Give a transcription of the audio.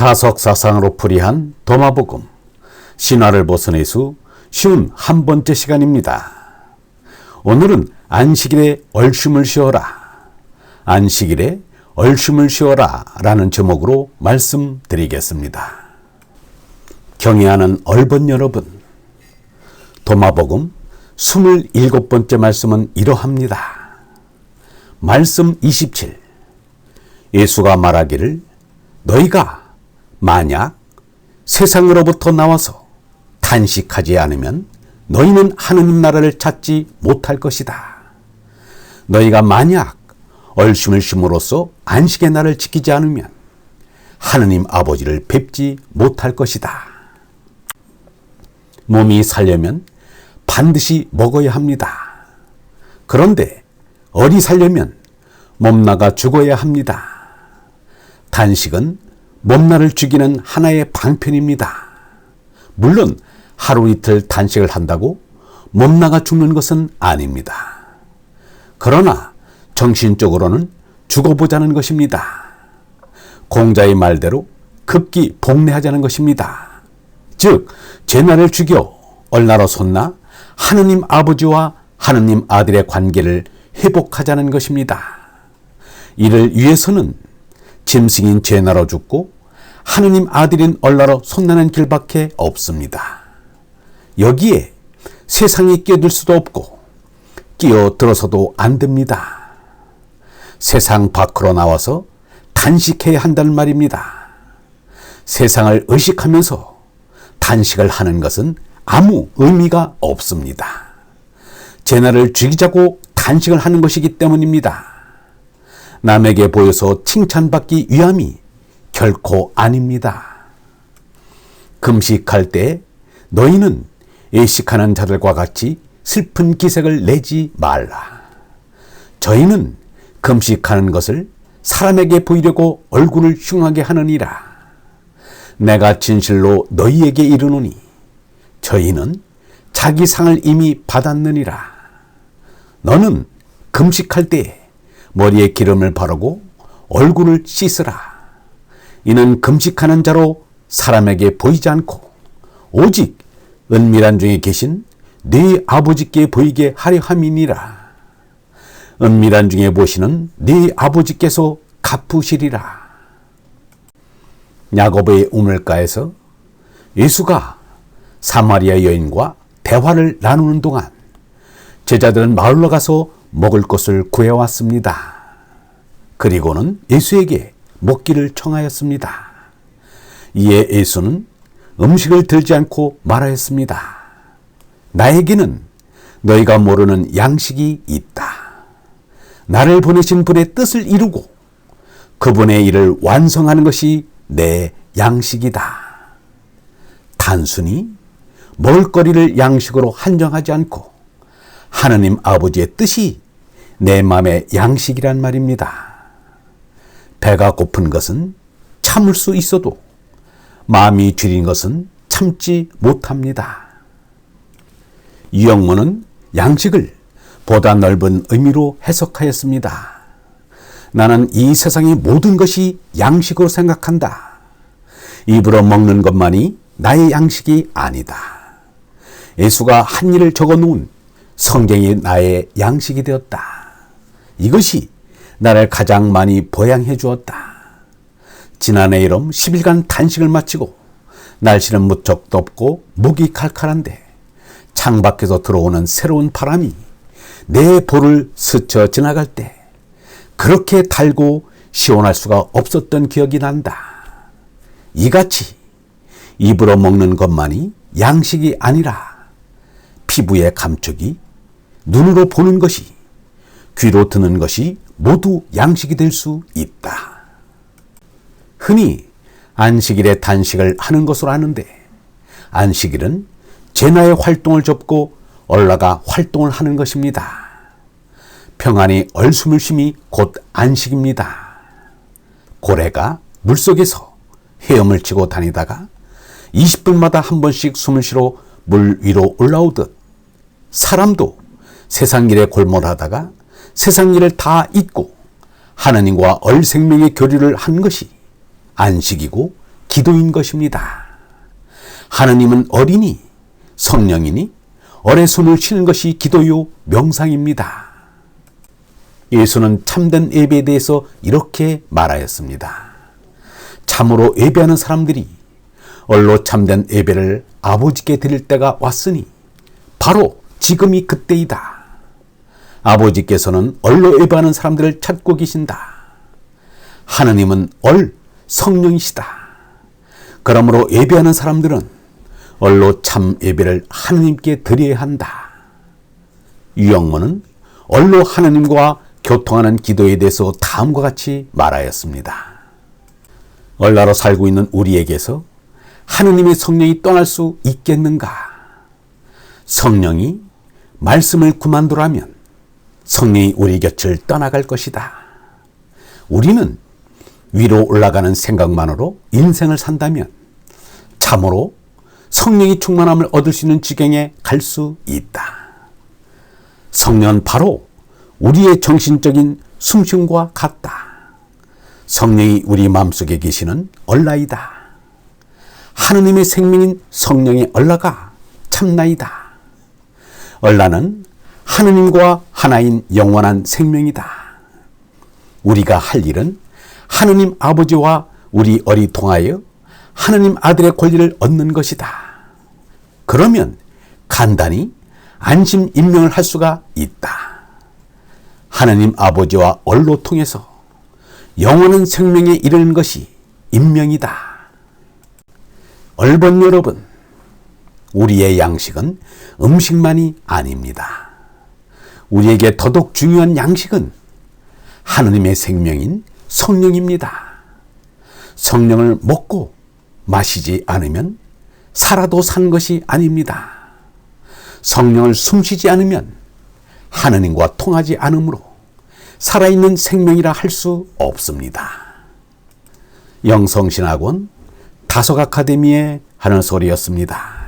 다석사상으로 풀이한 도마복음 신화를 벗어내수 쉬운 한 번째 시간입니다. 오늘은 안식일에 얼춤을 쉬어라, 안식일에 얼춤을 쉬어라 라는 제목으로 말씀드리겠습니다. 경애하는 얼번 여러분, 도마복음 27번째 말씀은 이러합니다. 말씀 27. 예수가 말하기를 너희가 만약 세상으로부터 나와서 탄식하지 않으면 너희는 하느님 나라를 찾지 못할 것이다. 너희가 만약 얼춤을 쉼으로써 안식의 날을 지키지 않으면 하느님 아버지를 뵙지 못할 것이다. 몸이 살려면 반드시 먹어야 합니다. 그런데 어리 살려면 몸나가 죽어야 합니다. 단식은 몸나를 죽이는 하나의 방편입니다. 물론 하루 이틀 단식을 한다고 몸나가 죽는 것은 아닙니다. 그러나 정신적으로는 죽어보자는 것입니다. 공자의 말대로 급기 복례하자는 것입니다. 즉 제나를 죽여 얼나로 솟나 하느님 아버지와 하느님 아들의 관계를 회복하자는 것입니다. 이를 위해서는 짐승인 제나로 죽고 하느님 아들인 얼나로 솟나는 길밖에 없습니다. 여기에 세상이 끼어들 수도 없고 끼어들어서도 안 됩니다. 세상 밖으로 나와서 단식해야 한다는 말입니다. 세상을 의식하면서 단식을 하는 것은 아무 의미가 없습니다. 제나를 죽이자고 단식을 하는 것이기 때문입니다. 남에게 보여서 칭찬받기 위함이 결코 아닙니다. 금식할 때 너희는 예식하는 자들과 같이 슬픈 기색을 내지 말라. 저희는 금식하는 것을 사람에게 보이려고 얼굴을 흉하게 하느니라. 내가 진실로 너희에게 이르노니 저희는 자기 상을 이미 받았느니라. 너는 금식할 때 머리에 기름을 바르고 얼굴을 씻으라. 이는 금식하는 자로 사람에게 보이지 않고 오직 은밀한 중에 계신 네 아버지께 보이게 하려 함이니라. 은밀한 중에 보시는 네 아버지께서 갚으시리라. 야고보의 우물가에서 예수가 사마리아 여인과 대화를 나누는 동안 제자들은 마을로 가서 먹을 것을 구해왔습니다. 그리고는 예수에게 먹기를 청하였습니다. 이에 예수는 음식을 들지 않고 말하였습니다. 나에게는 너희가 모르는 양식이 있다. 나를 보내신 분의 뜻을 이루고 그분의 일을 완성하는 것이 내 양식이다. 단순히 먹을거리를 양식으로 한정하지 않고 하느님 아버지의 뜻이 내 마음의 양식이란 말입니다. 배가 고픈 것은 참을 수 있어도 마음이 줄인 것은 참지 못합니다. 유영문은 양식을 보다 넓은 의미로 해석하였습니다. 나는 이 세상의 모든 것이 양식으로 생각한다. 입으로 먹는 것만이 나의 양식이 아니다. 예수가 한 일을 적어놓은 성경이 나의 양식이 되었다. 이것이 나를 가장 많이 보양해 주었다. 지난해 여름 10일간 단식을 마치고 날씨는 무척 덥고 목이 칼칼한데 창밖에서 들어오는 새로운 바람이 내 볼을 스쳐 지나갈 때 그렇게 달고 시원할 수가 없었던 기억이 난다. 이같이 입으로 먹는 것만이 양식이 아니라 피부의 감촉이, 눈으로 보는 것이, 귀로 듣는 것이 모두 양식이 될 수 있다. 흔히 안식일에 단식을 하는 것으로 아는데 안식일은 제나의 활동을 접고 얼라가 활동을 하는 것입니다. 평안히 얼숨을 쉼이 곧 안식입니다. 고래가 물속에서 헤엄을 치고 다니다가 20분마다 한 번씩 숨을 쉬러 물 위로 올라오듯 사람도 세상 일에 골몰하다가 세상 일을 다 잊고 하나님과 얼생명의 교류를 한 것이 안식이고 기도인 것입니다. 하느님은 어리니 성령이니 어뢰 손을 쉬는 것이 기도요 명상입니다. 예수는 참된 예배에 대해서 이렇게 말하였습니다. 참으로 예배하는 사람들이 얼로 참된 예배를 아버지께 드릴 때가 왔으니 바로 지금이 그때이다. 아버지께서는 얼로 예배하는 사람들을 찾고 계신다. 하느님은 성령이시다. 그러므로 예배하는 사람들은 얼로 참 예배를 하느님께 드려야 한다. 유영모는 얼로 하느님과 교통하는 기도에 대해서 다음과 같이 말하였습니다. 얼라로 살고 있는 우리에게서 하느님의 성령이 떠날 수 있겠는가? 성령이 말씀을 그만두라면 성령이 우리 곁을 떠나갈 것이다. 우리는 위로 올라가는 생각만으로 인생을 산다면 참으로 성령이 충만함을 얻을 수 있는 지경에 갈 수 있다. 성령은 바로 우리의 정신적인 숨쉼과 같다. 성령이 우리 마음속에 계시는 얼라이다. 하느님의 생명인 성령의 얼라가 참나이다. 얼라는 하느님과 하나인 영원한 생명이다. 우리가 할 일은 하느님 아버지와 우리 어리 통하여 하느님 아들의 권리를 얻는 것이다. 그러면 간단히 안심 임명을 할 수가 있다. 하느님 아버지와 얼로 통해서 영원한 생명에 이르는 것이 임명이다. 얼번 여러분, 우리의 양식은 음식만이 아닙니다. 우리에게 더더욱 중요한 양식은 하느님의 생명인 성령입니다. 성령을 먹고 마시지 않으면 살아도 산 것이 아닙니다. 성령을 숨쉬지 않으면 하느님과 통하지 않으므로 살아있는 생명이라 할 수 없습니다. 영성신학원 다속 아카데미의 하늘소리였습니다.